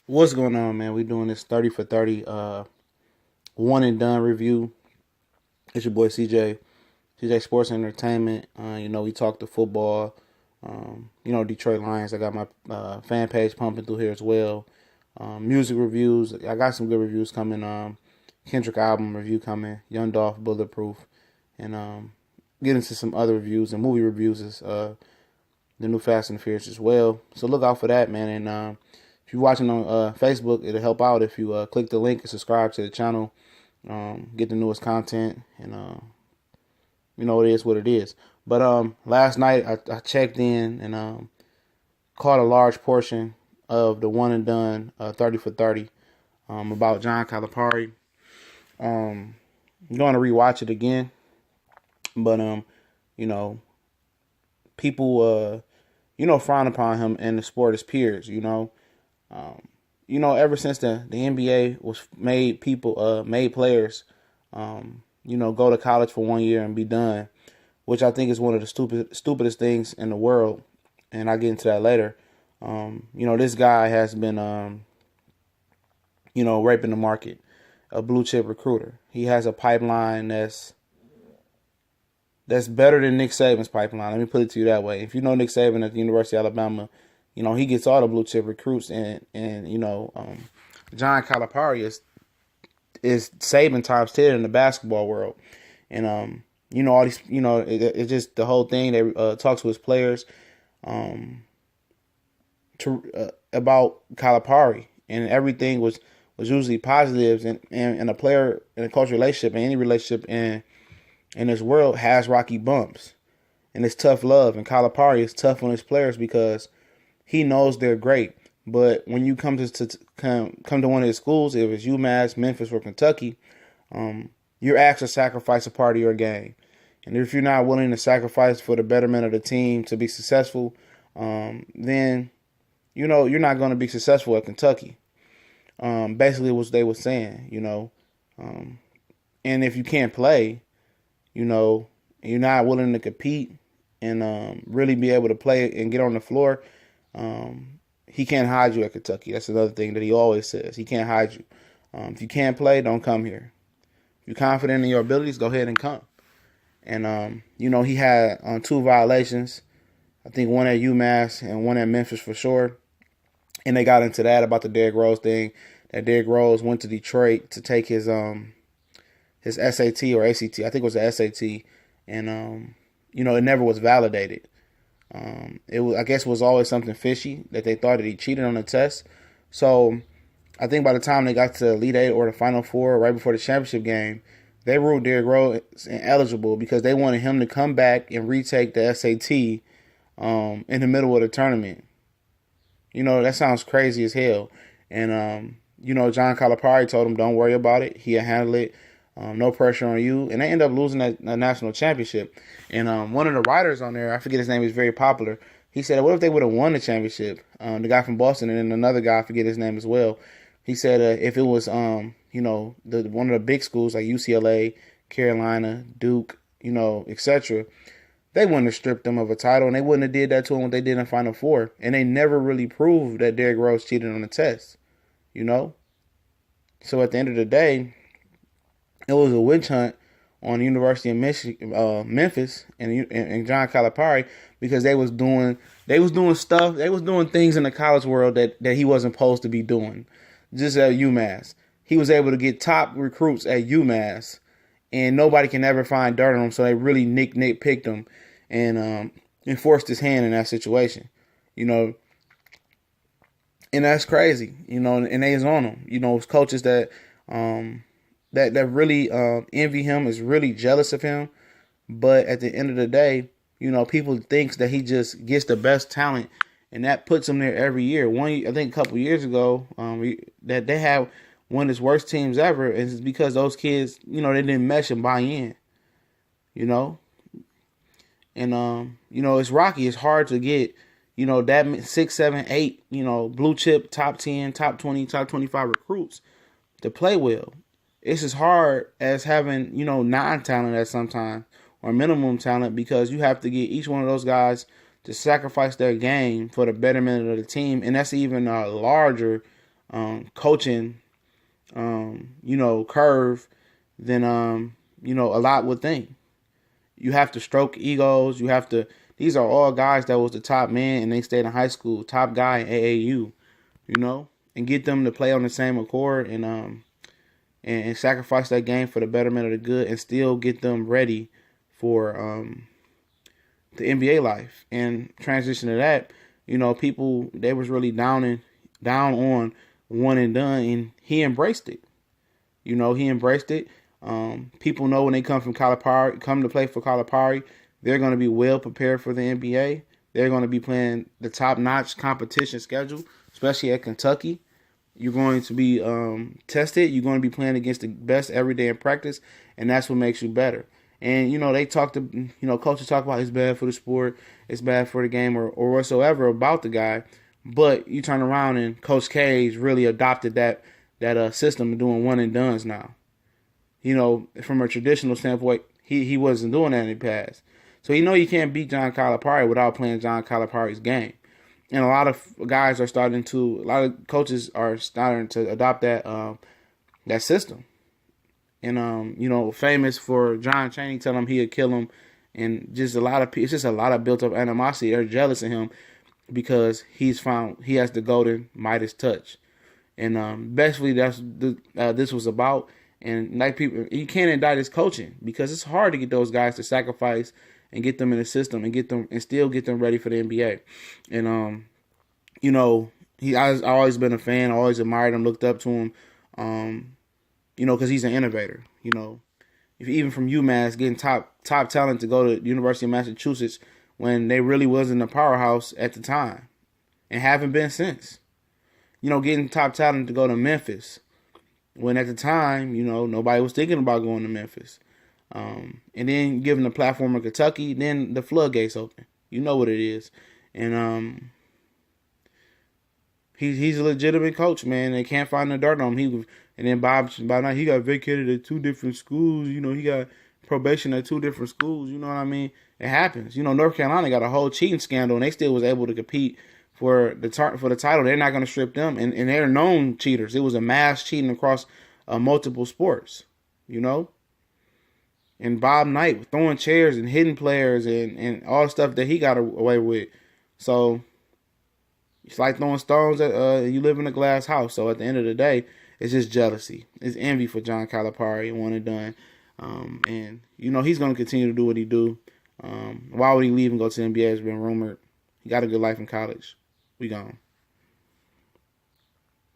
What's going on, man? We doing this 30 for 30 one and done review. It's your boy CJ Sports Entertainment. We talk the football. Detroit Lions. I got my fan page pumping through here as well. Music reviews. I got some good reviews coming. Kendrick album review coming. Young Dolph Bulletproof, and get into some other reviews and movie reviews is the new Fast and Furious as well. So look out for that, man. And if you're watching on Facebook, it'll help out if you click the link and subscribe to the channel. Get the newest content, and it is what it is. But last night I checked in and caught a large portion of the one and done 30 for 30 about John Calipari. I'm going to rewatch it again, but you know, people frown upon him in the sport as peers. Ever since the NBA was made, people made players, go to college for 1 year and be done, which I think is one of the stupidest things in the world. And I'll get into that later. This guy has been, raping the market, a blue chip recruiter. He has a pipeline that's better than Nick Saban's pipeline. Let me put it to you that way. If you know Nick Saban at the University of Alabama, he gets all the blue chip recruits, and John Calipari is Saban times 10 in the basketball world, and all these, it's just the whole thing. They talk to his players, about Calipari, and everything was usually positives, and a player in a cultural relationship, and any relationship in this world has rocky bumps, and it's tough love. And Calipari is tough on his players because he knows they're great. But when you come to one of his schools, if it's UMass, Memphis, or Kentucky, you're asked to sacrifice a part of your game. And if you're not willing to sacrifice for the betterment of the team to be successful, then you're not going to be successful at Kentucky. Basically, what they were saying, and if you can't play, you're not willing to compete and really be able to play and get on the floor, he can't hide you at Kentucky. That's another thing that he always says. He can't hide you. If you can't play, don't come here. If you're confident in your abilities, go ahead and come. And, he had 2 violations. I think one at UMass and one at Memphis for sure. And they got into that about the Derrick Rose thing. That Derrick Rose went to Detroit to take his SAT or ACT. I think it was the SAT. And, it never was validated. I guess it was always something fishy that they thought that he cheated on the test. So I think by the time they got to the Elite Eight or the Final Four, right before the championship game, they ruled Derrick Rose ineligible because they wanted him to come back and retake the SAT in the middle of the tournament. That sounds crazy as hell. And, John Calipari told him, don't worry about it. He'll handle it. No pressure on you. And they end up losing that national championship. And one of the writers on there, I forget his name, is very popular. He said, what if they would have won the championship? The guy from Boston, and then another guy, I forget his name as well. He said if it was, one of the big schools like UCLA, Carolina, Duke, etc., they wouldn't have stripped them of a title, and they wouldn't have did that to him what they did in Final Four. And they never really proved that Derrick Rose cheated on the test, So at the end of the day, it was a witch hunt on the University of Memphis and John Calipari because they was doing things in the college world that he wasn't supposed to be doing. Just at UMass, he was able to get top recruits at UMass, and nobody can ever find dirt on him. So they really picked him and enforced his hand in that situation, and that's crazy, and they is on him. It's coaches that that really envy him, is really jealous of him. But at the end of the day, people thinks that he just gets the best talent, and that puts him there every year. I think a couple years ago, that they had one of his worst teams ever, and it's because those kids, they didn't mesh and buy in, And it's rocky. It's hard to get, that 6, 7, 8, blue chip, top 10, top 20, top 25 recruits to play well. It's as hard as having, non-talent at sometimes or minimum talent, because you have to get each one of those guys to sacrifice their game for the betterment of the team. And that's even a larger coaching, curve than a lot would think. You have to stroke egos. You have to. These are all guys that was the top man and they stayed in high school, top guy in AAU, and get them to play on the same accord and sacrifice that game for the betterment of the good and still get them ready for the NBA life. And transition to that, people, they was really down on one and done, and he embraced it. He embraced it. People know when they come to play for Calipari, they're going to be well prepared for the NBA. They're going to be playing the top-notch competition schedule, especially at Kentucky. You're going to be tested. You're going to be playing against the best every day in practice, and that's what makes you better. And, they coaches talk about it's bad for the sport, it's bad for the game or whatsoever about the guy. But you turn around and Coach K's really adopted that system of doing one-and-dones now. From a traditional standpoint, he wasn't doing that in the past. So you can't beat John Calipari without playing John Calipari's game. And a lot of coaches are starting to adopt that system. And famous for John Chaney telling him he'd kill him, and it's just a lot of built up animosity. They're jealous of him because he has the golden Midas touch. And basically that's this was about. And like people, you can't indict his coaching because it's hard to get those guys to sacrifice and get them in the system and still get them ready for the NBA. And I've always been a fan, always admired him, looked up to him, because he's an innovator. If even from UMass getting top talent to go to the University of Massachusetts when they really wasn't a powerhouse at the time, and haven't been since. Getting top talent to go to Memphis when at the time, nobody was thinking about going to Memphis. And then giving the platform of Kentucky, then the floodgates open. You know what it is. And he's a legitimate coach, man. They can't find the dirt on him. And then Bob Knight, he got vacated at 2 different schools. He got probation at 2 different schools. You know what I mean? It happens. North Carolina got a whole cheating scandal, and they still was able to compete for the title. They're not going to strip them, and they're known cheaters. It was a mass cheating across multiple sports, And Bob Knight throwing chairs and hitting players and all the stuff that he got away with. So it's like throwing stones at you live in a glass house. So at the end of the day, it's just jealousy. It's envy for John Calipari, one and done. And he's going to continue to do what he do. Why would he leave and go to the NBA? Has been rumored. He got a good life in college. We gone.